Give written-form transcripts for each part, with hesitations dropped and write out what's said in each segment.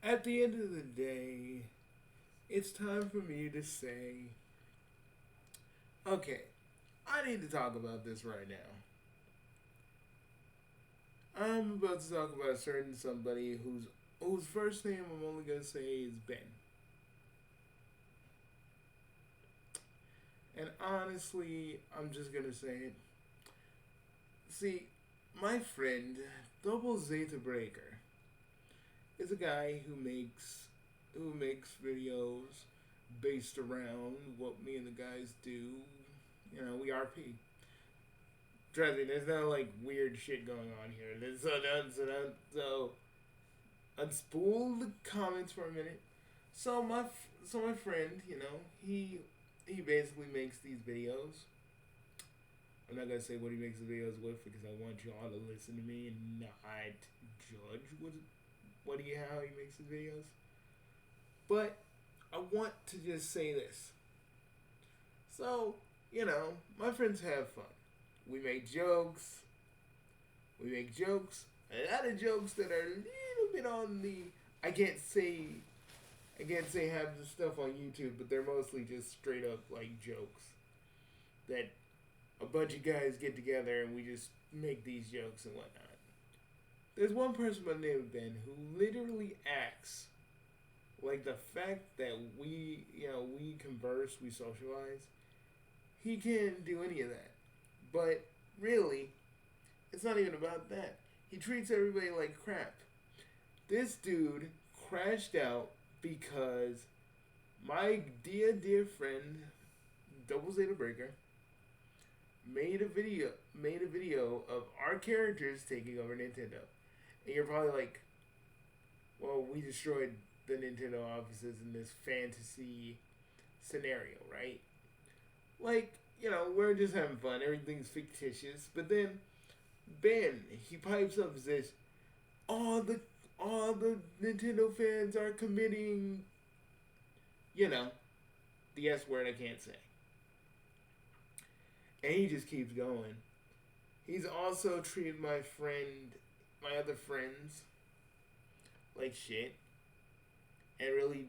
At the end of the day, it's time for me to say, okay, I need to talk about this right now. I'm about to talk about a certain somebody whose first name I'm only gonna say is Ben. And honestly, I'm just gonna say it. See, my friend, Double Zeta Breaker, is a guy who makes videos based around what me and the guys do. You know, we RP. Trust me, there's no like weird shit going on here. So unspool the comments for a minute. So my friend, he basically makes these videos. I'm not gonna say what he makes the videos with because I want you all to listen to me and not judge how he makes his videos. But I want to just say this. So, my friends have fun. We make jokes. We make jokes. A lot of jokes that are a little bit on the I can't say have the stuff on YouTube, but they're mostly just straight up like jokes that a bunch of guys get together and we just make these jokes and whatnot. There's one person by the name of Ben who literally acts like the fact that we converse, we socialize. He can't do any of that. But really, it's not even about that. He treats everybody like crap. This dude crashed out because my dear friend Double Zeta Breaker made a video of our characters taking over Nintendo. And you're probably like, well, we destroyed the Nintendo offices in this fantasy scenario, right? Like, we're just having fun. Everything's fictitious. But then Ben, he pipes up and says, all the Nintendo fans are committing, you know, the S word I can't say. And he just keeps going. He's also treated my other friends, like shit, and really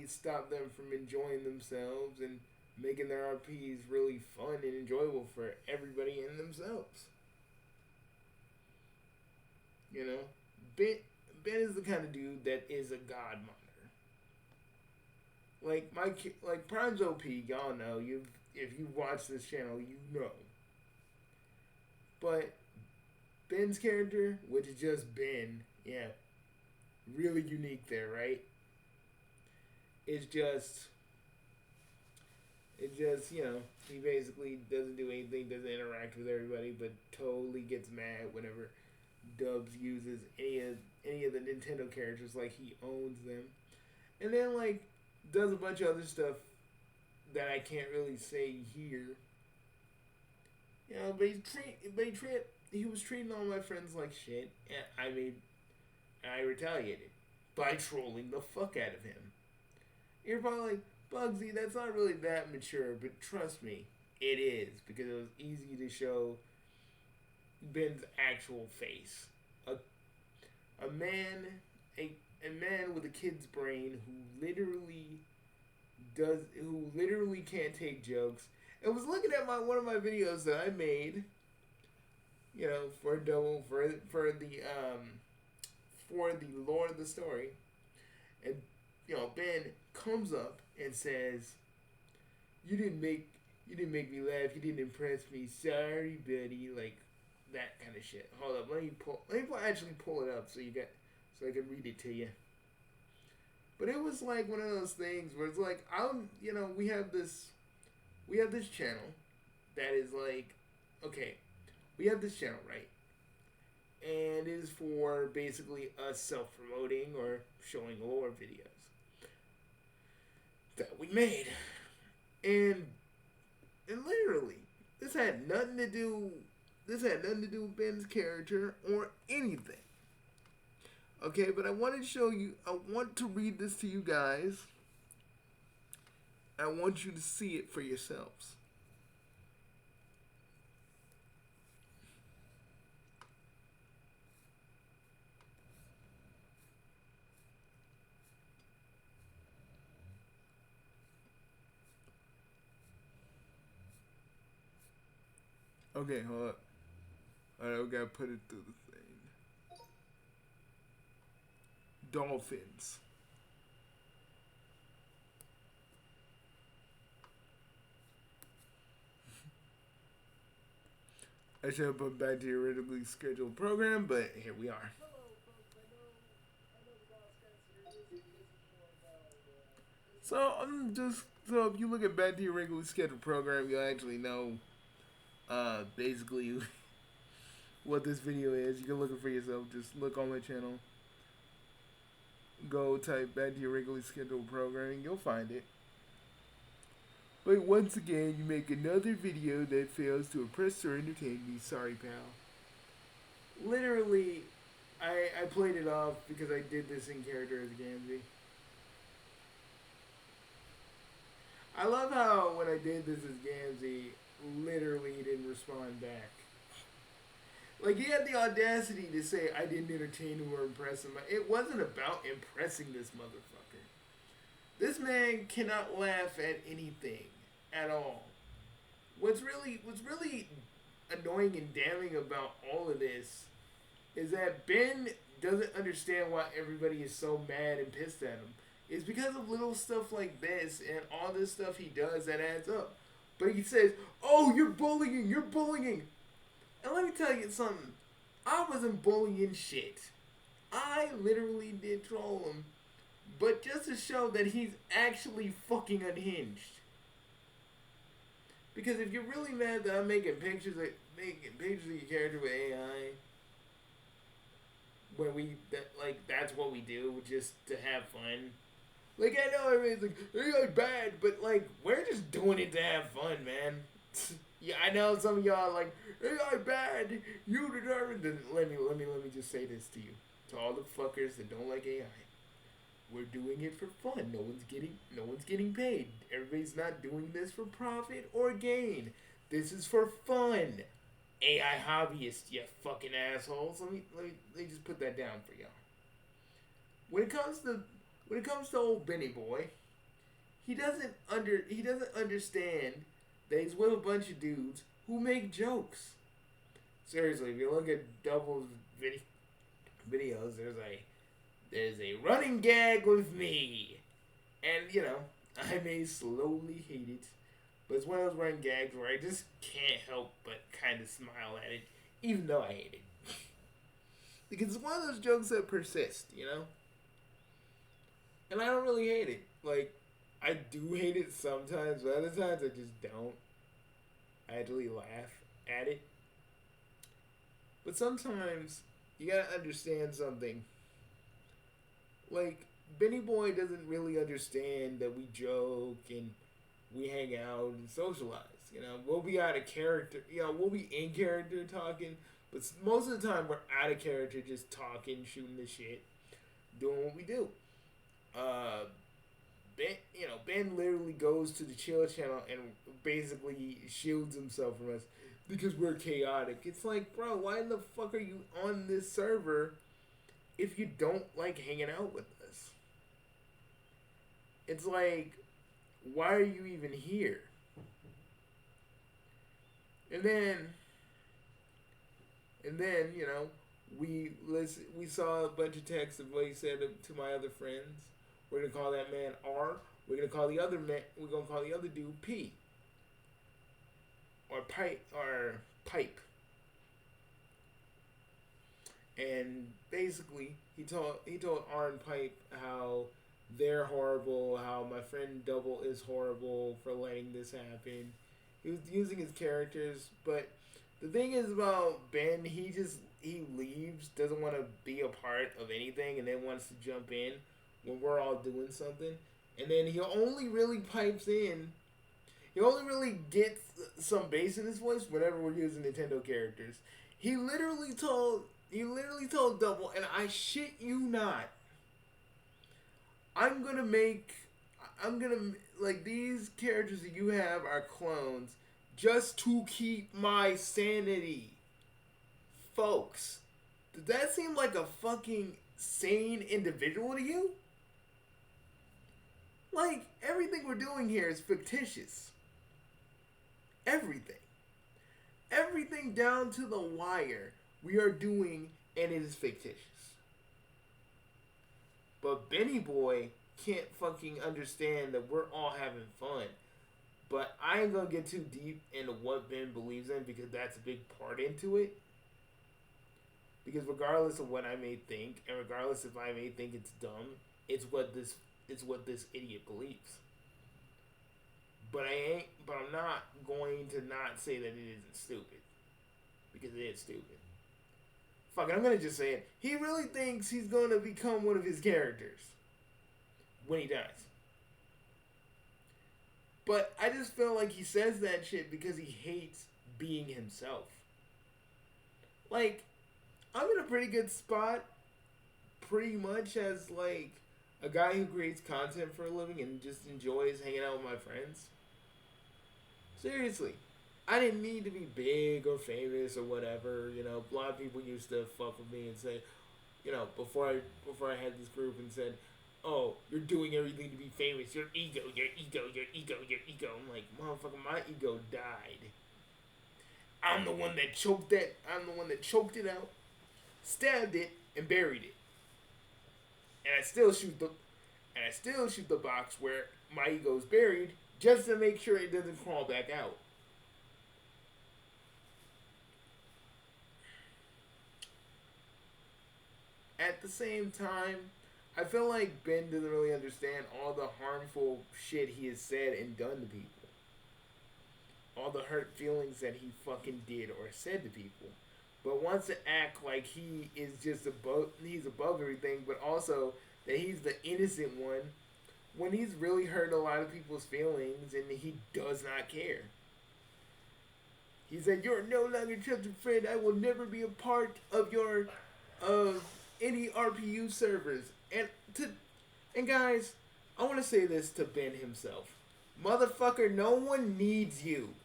stopped them from enjoying themselves and making their RPs really fun and enjoyable for everybody and themselves. You know, Ben Ben is the kind of dude that is a god monitor. Like Prime's OP, y'all know. If you watch this channel, you know. But Ben's character, which is just Ben, yeah, really unique there, right? It's just he basically doesn't do anything, doesn't interact with everybody, but totally gets mad whenever Dubs uses any of the Nintendo characters like he owns them. And then like does a bunch of other stuff that I can't really say here. He was treating all my friends like shit, and I retaliated by trolling the fuck out of him. You're probably like, Bugsy, that's not really that mature, but trust me, it is because it was easy to show Ben's actual face. A man, a man with a kid's brain who literally can't take jokes. And was looking at one of my videos that I made, for the lore of the story, and Ben comes up and says, "You didn't make me laugh. You didn't impress me. Sorry, buddy." Like that kind of shit. Hold up, let me actually pull it up so I can read it to you. But it was like one of those things where it's like we have this channel that is like, okay, we have this channel, right? And it is for basically us self-promoting or showing lore videos that we made. And literally, this had nothing to do with Ben's character or anything. Okay, but I want to read this to you guys. I want you to see it for yourselves. Okay, hold up. Alright, we gotta put it through the thing. Dolphins. I should have put back to the originally scheduled program, but here we are. So I'm just so if you look at back to your regularly scheduled program, you'll actually know basically what this video is. You can look it for yourself. Just look on my channel. Go type back to your regularly scheduled programming. You'll find it. But once again, you make another video that fails to impress or entertain me. Sorry, pal. Literally, I played it off because I did this in character as Gamzee. I love how when I did this as Gamzee, literally he didn't respond back. Like, he had the audacity to say I didn't entertain him or impress him. It wasn't about impressing this motherfucker. This man cannot laugh at anything at all. What's really annoying and damning about all of this is that Ben doesn't understand why everybody is so mad and pissed at him. It's because of little stuff like this and all this stuff he does that adds up. But he says, "Oh, you're bullying, you're bullying." And let me tell you something. I wasn't bullying shit. I literally did troll him. But just to show that he's actually fucking unhinged. Because if you're really mad that I'm making pictures of your character with AI, when that's what we do just to have fun. Like, I know everybody's like, AI bad, but like, we're just doing it to have fun, man. Yeah, I know some of y'all are like, AI bad, you determined. Let me just say this to you. To all the fuckers that don't like AI. We're doing it for fun. No one's getting paid. Everybody's not doing this for profit or gain. This is for fun. AI hobbyists, you fucking assholes. Let me just put that down for y'all. When it comes to old Benny Boy, he doesn't understand that he's with a bunch of dudes who make jokes. Seriously, if you look at Double's videos, there's a running gag with me. And, you know, I may slowly hate it. But it's one of those running gags where I just can't help but kind of smile at it, even though I hate it. Because it's one of those jokes that persist, you know? And I don't really hate it. Like, I do hate it sometimes, but other times I just don't. I actually laugh at it. But sometimes you gotta understand something. Like, Benny Boy doesn't really understand that we joke and we hang out and socialize. You know, we'll be out of character. You know, we'll be in character talking, but most of the time we're out of character, just talking, shooting the shit, doing what we do. Ben literally goes to the chill channel and basically shields himself from us because we're chaotic. It's like, bro, why the fuck are you on this server if you don't like hanging out with us? It's like, why are you even here? And then, you know, we saw a bunch of texts of what he said to my other friends. We're gonna call that man R. We're gonna call the other man. We're gonna call the other dude P. Or pipe. And basically, he told R and Pipe how they're horrible, how my friend Double is horrible for letting this happen. He was using his characters, but the thing is about Ben, he leaves, doesn't want to be a part of anything, and then wants to jump in when we're all doing something. And then he only really pipes in. He only really gets some bass in his voice whenever we're using Nintendo characters. He literally told Double, and I shit you not, I'm gonna like, these characters that you have are clones just to keep my sanity. Folks, does that seem like a fucking sane individual to you? Like, everything we're doing here is fictitious. Everything. Everything down to the wire we are doing, and it is fictitious. But Benny Boy can't fucking understand that we're all having fun. But I ain't gonna get too deep into what Ben believes in because that's a big part into it. Because regardless of what I may think, and regardless if I may think it's dumb, it's what this idiot believes. But I'm not going to not say that it isn't stupid. Because it is stupid. Fuck it, I'm gonna just say it. He really thinks he's gonna become one of his characters when he dies. But I just feel like he says that shit because he hates being himself. Like, I'm in a pretty good spot, pretty much as like a guy who creates content for a living and just enjoys hanging out with my friends. Seriously. I didn't need to be big or famous or whatever. You know, a lot of people used to fuck with me and say, you know, before I had this group and said, "Oh, you're doing everything to be famous. Your ego, your ego, your ego, your ego." I'm like, motherfucker, my ego died. I'm the one that choked that. I'm the one that choked it out, stabbed it, and buried it. And I still shoot the box where my ego's buried just to make sure it doesn't crawl back out. At the same time, I feel like Ben doesn't really understand all the harmful shit he has said and done to people. All the hurt feelings that he fucking did or said to people. But wants to act like he is just he's above everything, but also that he's the innocent one when he's really hurt a lot of people's feelings and he does not care. He said, "You're no longer trusted friend. I will never be a part of your any RPU servers." And guys, I want to say this to Ben himself. Motherfucker, no one needs you.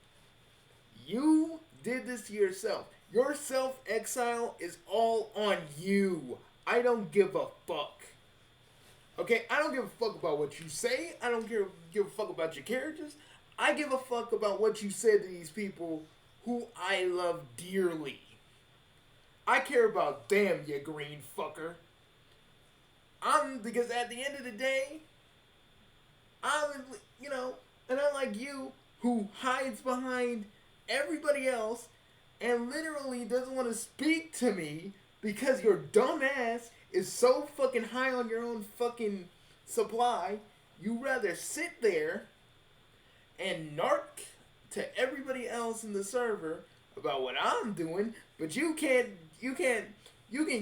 You did this to yourself. Your self-exile is all on you. I don't give a fuck. Okay? I don't give a fuck about what you say. I don't give a fuck about your characters. I give a fuck about what you said to these people who I love dearly. I care about them, you green fucker. Because at the end of the day, and unlike you, who hides behind everybody else and literally doesn't want to speak to me because your dumb ass is so fucking high on your own fucking supply, you rather sit there and narc to everybody else in the server about what I'm doing, but you can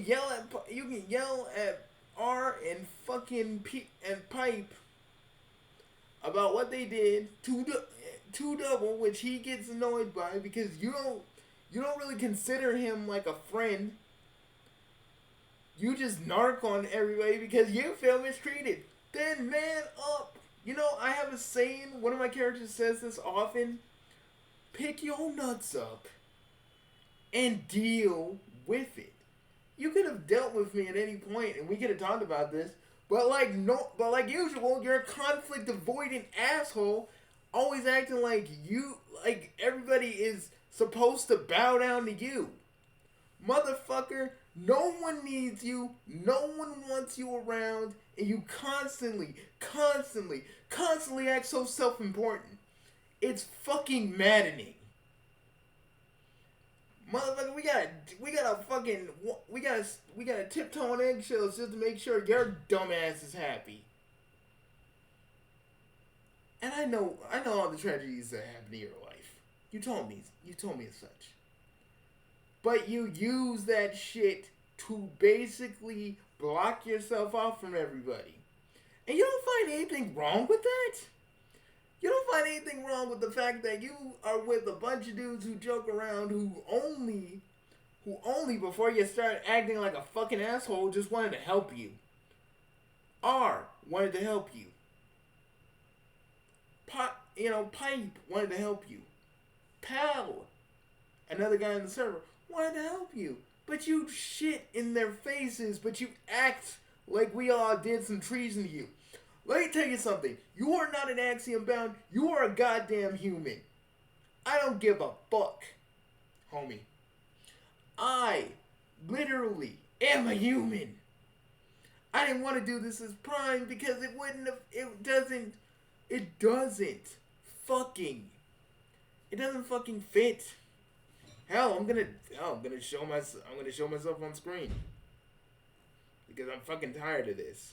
yell at R and fucking and Pipe about what they did to Double, which he gets annoyed by because you don't really consider him like a friend. You just narc on everybody because you feel mistreated. Then man up. You know, I have a saying, one of my characters says this often: pick your nuts up and deal with it. You could have dealt with me at any point and we could have talked about this, but like usual, you're a conflict avoidant asshole, always acting like everybody is supposed to bow down to you. Motherfucker, no one needs you, no one wants you around, and you constantly act so self-important. It's fucking maddening. Motherfucker, we gotta tiptoe on eggshells just to make sure your dumbass is happy. And I know all the tragedies that happen in your life. You told me as such. But you use that shit to basically block yourself off from everybody. And you don't find anything wrong with that? You don't find anything wrong with the fact that you are with a bunch of dudes who joke around who only before you start acting like a fucking asshole just wanted to help you. R wanted to help you. Pipe wanted to help you. Pal, another guy in the server, wanted to help you. But you shit in their faces, but you act like we all did some treason to you. Let me tell you something. You are not an axiom bound. You are a goddamn human. I don't give a fuck. homie. I literally am a human. I didn't want to do this as Prime because it wouldn't have. It doesn't fucking. It doesn't fucking fit. Hell, I'm gonna show myself on screen because I'm fucking tired of this.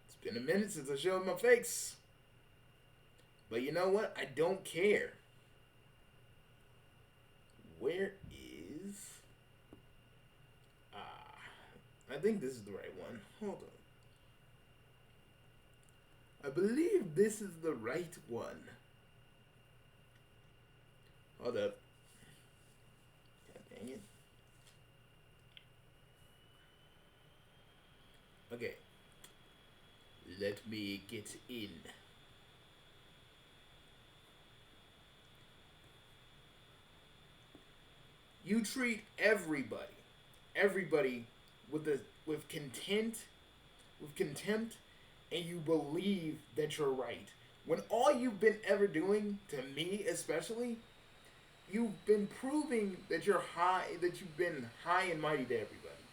It's been a minute since I showed my face, but you know what? I don't care. Where is? I think this is the right one. Hold on. I believe this is the right one. Hold up. God dang it. Okay. Let me get in. You treat everybody with contempt, and you believe that you're right. When all you've been ever doing, to me especially, you've been proving that you've been high and mighty to everybody.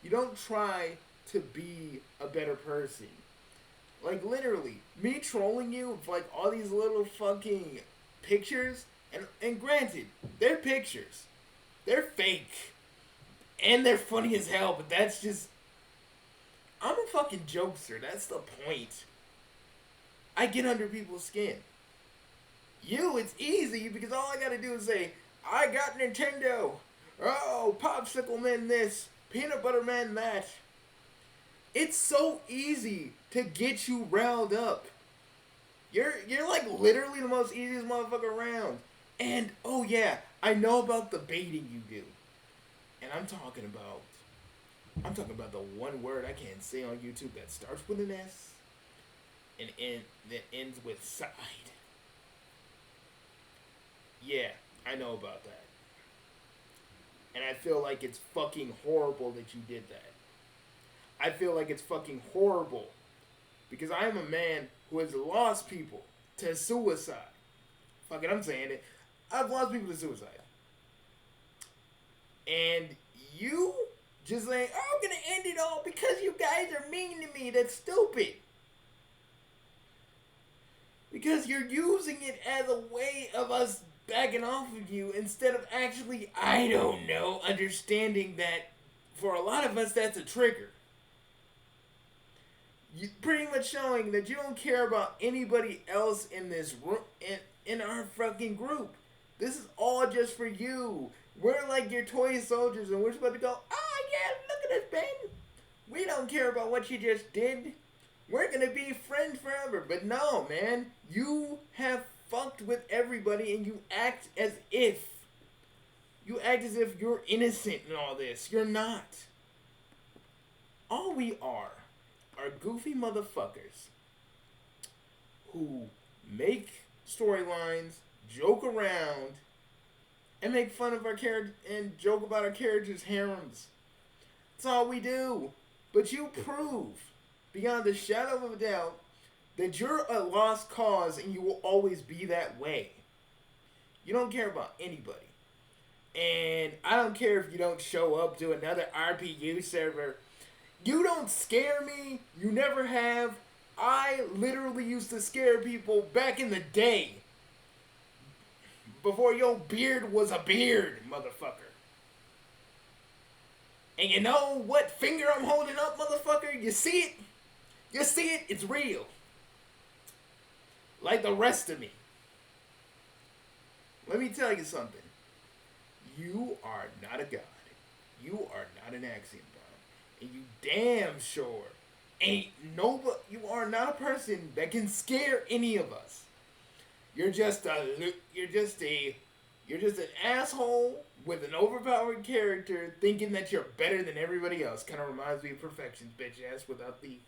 You don't try to be a better person. Like, literally, me trolling you with, like, all these little fucking pictures, and granted, they're pictures. They're fake. And they're funny as hell, but that's just... I'm a fucking jokester, that's the point. I get under people's skin. It's easy, because all I gotta do is say, I got Nintendo. Oh, Popsicle Man this. Peanut Butter Man that. It's so easy to get you riled up. You're like literally the most easiest motherfucker around. And, oh yeah, I know about the baiting you do. And I'm talking about the one word I can't say on YouTube that starts with an S and that ends with side. Yeah, I know about that. And I feel like it's fucking horrible that you did that. I feel like it's fucking horrible. Because I am a man who has lost people to suicide. Fuck it, I'm saying it. I've lost people to suicide. And you just like, oh, I'm gonna end it all because you guys are mean to me. That's stupid. Because you're using it as a way of us backing off of you instead of actually, I don't know, understanding that for a lot of us that's a trigger. You pretty much showing that you don't care about anybody else in this room, in our fucking group. This is all just for you. We're like your toy soldiers, and we're supposed to go, oh yeah, look at us, Ben. We don't care about what you just did. We're gonna be friends forever. But no, man. You have fucked with everybody, and you act as if you're innocent in all this. You're not. All we are goofy motherfuckers who make storylines, joke around, and make fun of our character and joke about our characters' harems. That's all we do. But you prove, beyond a shadow of a doubt, that you're a lost cause and you will always be that way. You don't care about anybody. And I don't care if you don't show up to another RPU server. You don't scare me. You never have. I literally used to scare people back in the day. Before your beard was a beard, motherfucker. And you know what finger I'm holding up, motherfucker? You see it? You see it? It's real. Like the rest of me. Let me tell you something. You are not a god. You are not an axiom bomb. And you damn sure ain't nobody. You are not a person that can scare any of us. You're just an asshole with an overpowered character thinking that you're better than everybody else. Kind of reminds me of Perfection's bitch ass without the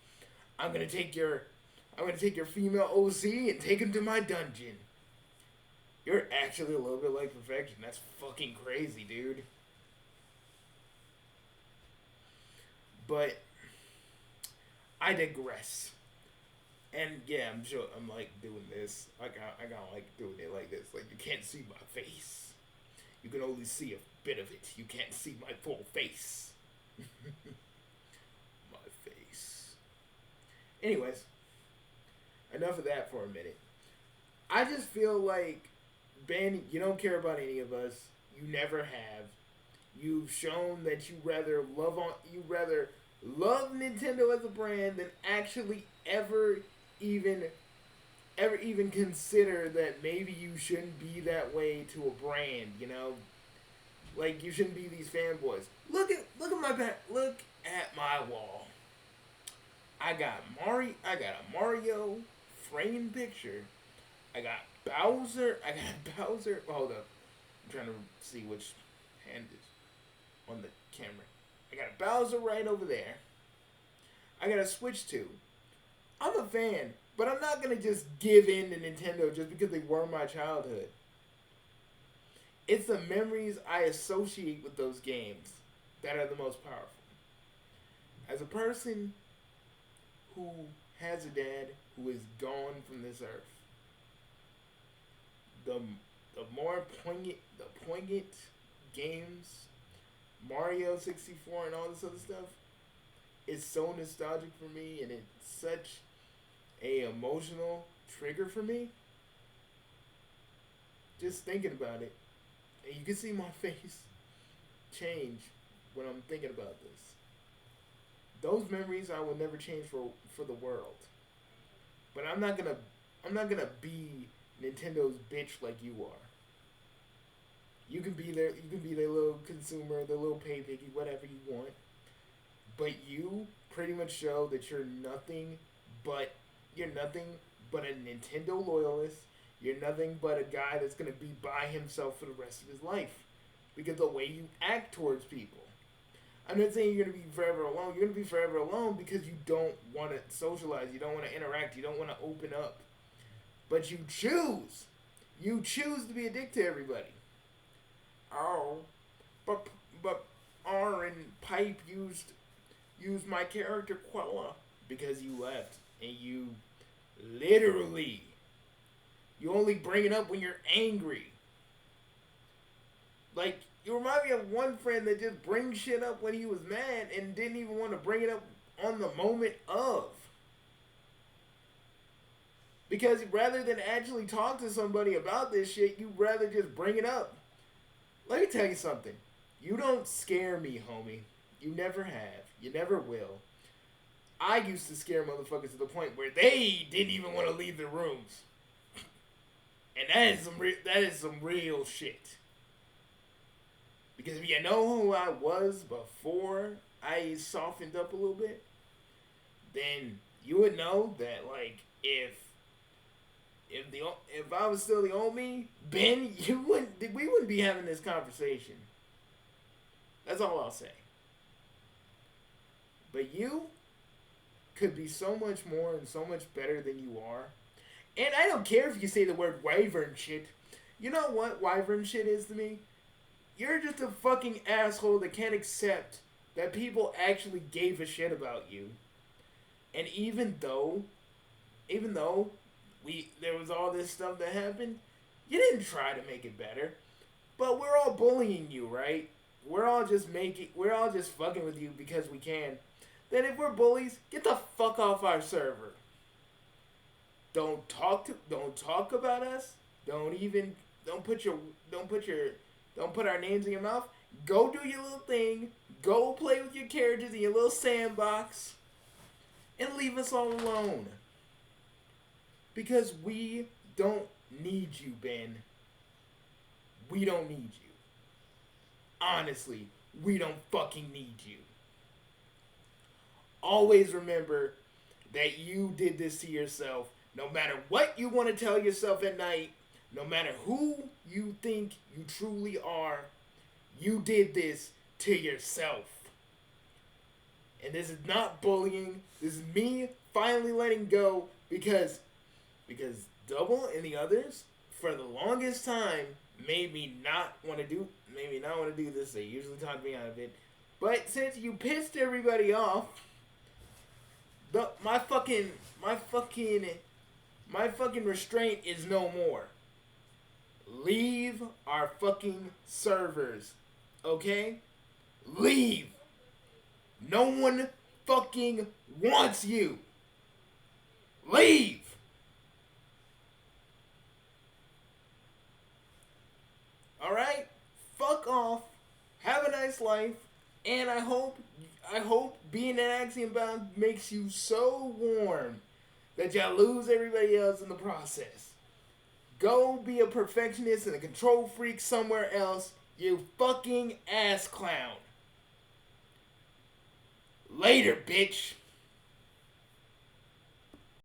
I'm gonna take your female OC and take him to my dungeon. You're actually a little bit like Perfection. That's fucking crazy, dude. But I digress. And yeah, I'm sure I'm like doing this. I got like doing it like this. Like you can't see my face. You can only see a bit of it. You can't see my full face. My face. Anyways, enough of that for a minute. I just feel like Ben, you don't care about any of us. You never have. You've shown that you rather love Nintendo as a brand than actually even ever even consider that maybe you shouldn't be that way to a brand, you know? Like you shouldn't be these fanboys. Look at my back. Look at my wall. I got a Mario framed picture. I got Bowser. I got Bowser. Hold up. I'm trying to see which hand is on the camera. I got a Bowser right over there. I got a Switch 2. I'm a fan, but I'm not gonna just give in to Nintendo just because they were my childhood. It's the memories I associate with those games that are the most powerful. As a person who has a dad who is gone from this earth, the the more poignant games, Mario 64 and all this other stuff, it's so nostalgic for me, and it's such a emotional trigger for me. Just thinking about it, and you can see my face change when I'm thinking about this. Those memories I will never change for the world. But I'm not gonna be Nintendo's bitch like you are. You can be their little consumer, their little pay piggy, whatever you want. But you pretty much show that but you're nothing but a Nintendo loyalist. You're nothing but a guy that's gonna be by himself for the rest of his life. Because the way you act towards people. I'm not saying you're gonna be forever alone. You're gonna be forever alone because you don't want to socialize. You don't want to interact. You don't want to open up. But you choose. You choose to be a dick to everybody. Oh, but R and Pipe used my character Quella because you left, and you literally you only bring it up when you're angry. Like, you remind me of one friend that just brings shit up when he was mad and didn't even want to bring it up on the moment of. Because rather than actually talk to somebody about this shit, you'd rather just bring it up. Let me tell you something. You don't scare me, homie. You never have. You never will. I used to scare motherfuckers to the point where they didn't even want to leave their rooms. And that is some real shit. Because if you know who I was before I softened up a little bit, then you would know that, like, if I was still the old me, Ben, we wouldn't be having this conversation. That's all I'll say. But you could be so much more and so much better than you are. And I don't care if you say the word wyvern shit. You know what wyvern shit is to me? You're just a fucking asshole that can't accept that people actually gave a shit about you. And even though there was all this stuff that happened, you didn't try to make it better. But we're all bullying you, right? We're all just fucking with you because we can. Then if we're bullies, get the fuck off our server. Don't talk about us. Don't put our names in your mouth. Go do your little thing. Go play with your characters in your little sandbox. And leave us all alone. Because we don't need you, Ben. We don't need you. Honestly, we don't fucking need you. Always remember that you did this to yourself. No matter what you want to tell yourself at night, no matter who you think you truly are, you did this to yourself. And this is not bullying. This is me finally letting go because Double and the others, for the longest time, made me not want to do this. They usually talk me out of it. But since you pissed everybody off, My fucking my fucking restraint is no more. Leave our fucking servers. Okay? Leave. No one fucking wants you. Leave. Alright? Fuck off. Have a nice life. And I hope being an Axiom Bound makes you so warm that y'all lose everybody else in the process. Go be a perfectionist and a control freak somewhere else, you fucking ass clown. Later, bitch.